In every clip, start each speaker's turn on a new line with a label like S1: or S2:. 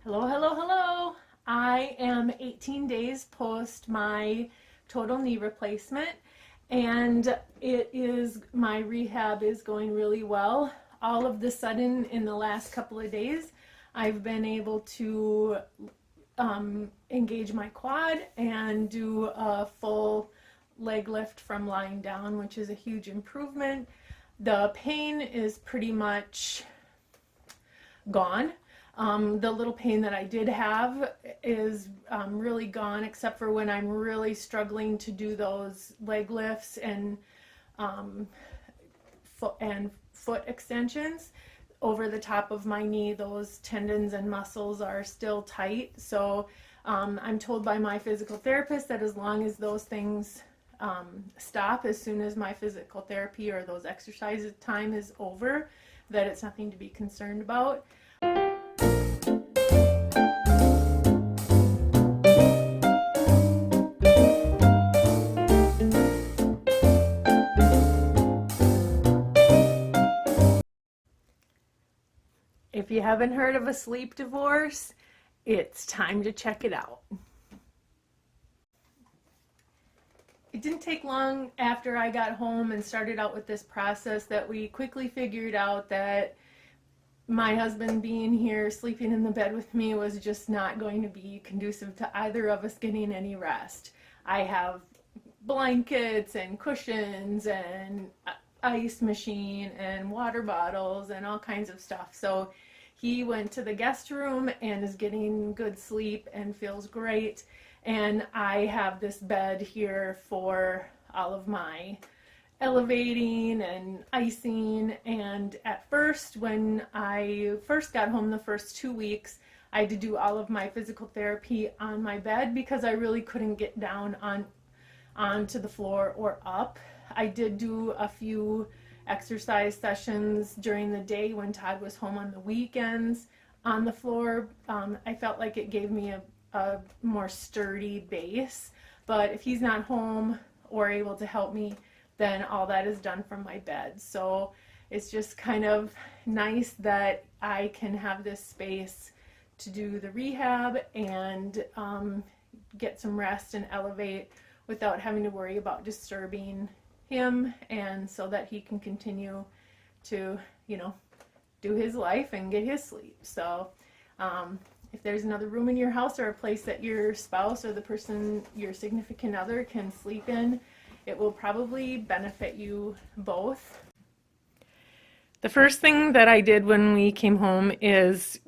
S1: Hello, hello, hello. I am 18 days post my total knee replacement, and my rehab is going really well. All of the sudden, in the last couple of days, I've been able to engage my quad and do a full leg lift from lying down, which is a huge improvement. The pain is pretty much gone. The little pain that I did have is really gone, except for when I'm really struggling to do those leg lifts and foot extensions over the top of my knee. Those tendons and muscles are still tight. So I'm told by my physical therapist that as long as those things stop as soon as my physical therapy or those exercise time is over, that it's nothing to be concerned about. If you haven't heard of a sleep divorce, it's time to check it out. It didn't take long after I got home and started out with this process that we quickly figured out that my husband being here sleeping in the bed with me was just not going to be conducive to either of us getting any rest. I have blankets and cushions and ice machine and water bottles and all kinds of stuff. So he went to the guest room and is getting good sleep and feels great. And I have this bed here for all of my elevating and icing. And at first, when I first got home the first 2 weeks, I had to do all of my physical therapy on my bed because I really couldn't get down onto the floor or up. I did do a few exercise sessions during the day when Todd was home on the weekends on the floor. I felt like it gave me a more sturdy base, but if he's not home or able to help me, then all that is done from my bed. So it's just kind of nice that I can have this space to do the rehab and get some rest and elevate without having to worry about disturbing him, and so that he can continue to, do his life and get his sleep. So if there's another room in your house or a place that your spouse or the person, your significant other, can sleep in, it will probably benefit you both. The first thing that I did when we came home is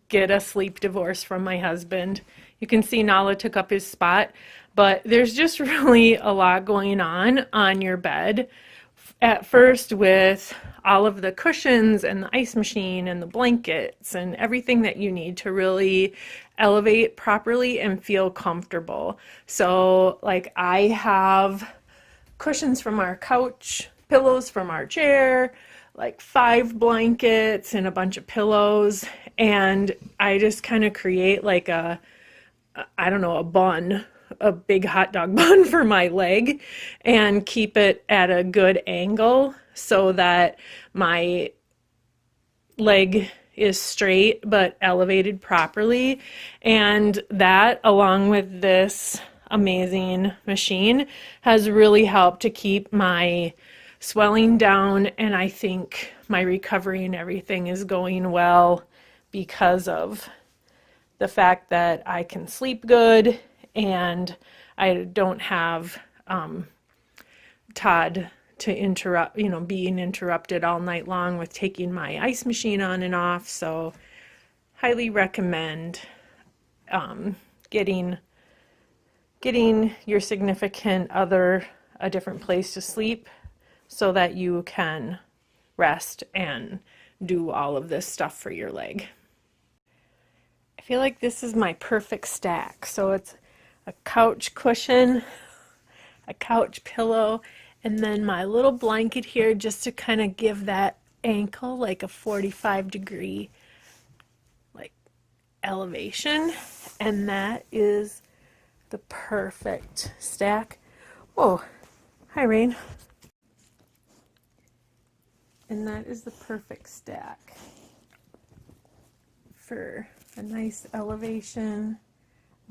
S1: get a sleep divorce from my husband. You can see Nala took up his spot, but there's just really a lot going on your bed. At first, with all of the cushions and the ice machine and the blankets and everything that you need to really elevate properly and feel comfortable. So like I have cushions from our couch, pillows from our chair, like 5 blankets and a bunch of pillows, and I just kind of create like a bun, a big hot dog bun for my leg, and keep it at a good angle so that my leg is straight but elevated properly. And that, along with this amazing machine, has really helped to keep my swelling down, and I think my recovery and everything is going well because of the fact that I can sleep good and I don't have Todd to interrupt, being interrupted all night long with taking my ice machine on and off. So highly recommend getting your significant other a different place to sleep so that you can rest and do all of this stuff for your leg. I feel like this is my perfect stack. So it's a couch cushion, a couch pillow, and then my little blanket here just to kind of give that ankle like a 45-degree like elevation. And that is the perfect stack. Whoa, hi Rain. And that is the perfect stack for a nice elevation,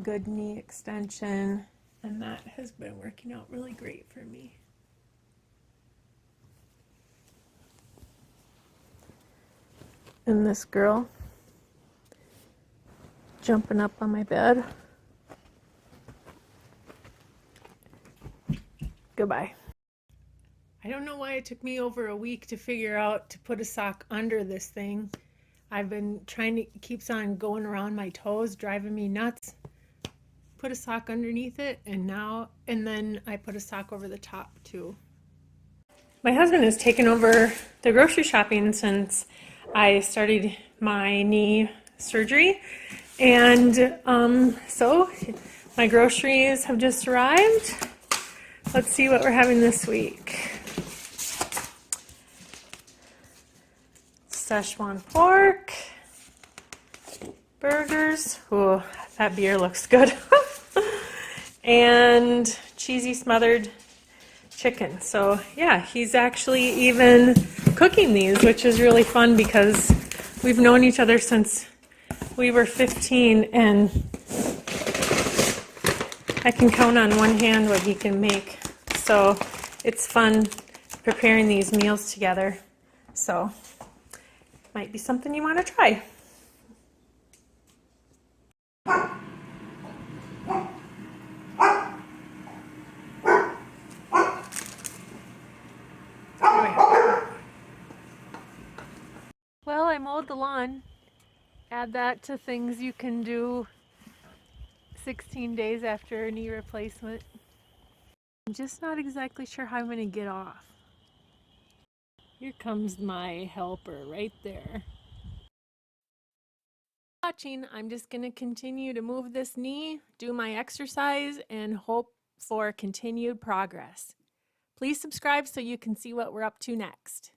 S1: good knee extension, and that has been working out really great for me. And this girl jumping up on my bed. Goodbye. I don't know why it took me over a week to figure out to put a sock under this thing. I've been trying to, it keeps on going around my toes, driving me nuts. Put a sock underneath it, and then I put a sock over the top too. My husband has taken over the grocery shopping since I started my knee surgery, and so my groceries have just arrived. Let's see what we're having this week. Szechuan pork, burgers, ooh, that beer looks good, and cheesy smothered chicken. So yeah, he's actually even cooking these, which is really fun because we've known each other since we were 15, and I can count on one hand what he can make. So it's fun preparing these meals together. So might be something you want to try. Well, I mowed the lawn. Add that to things you can do 16 days after a knee replacement. I'm just not exactly sure how I'm going to get off. Here comes my helper right there. Watching, I'm just going to continue to move this knee, do my exercise, and hope for continued progress. Please subscribe so you can see what we're up to next.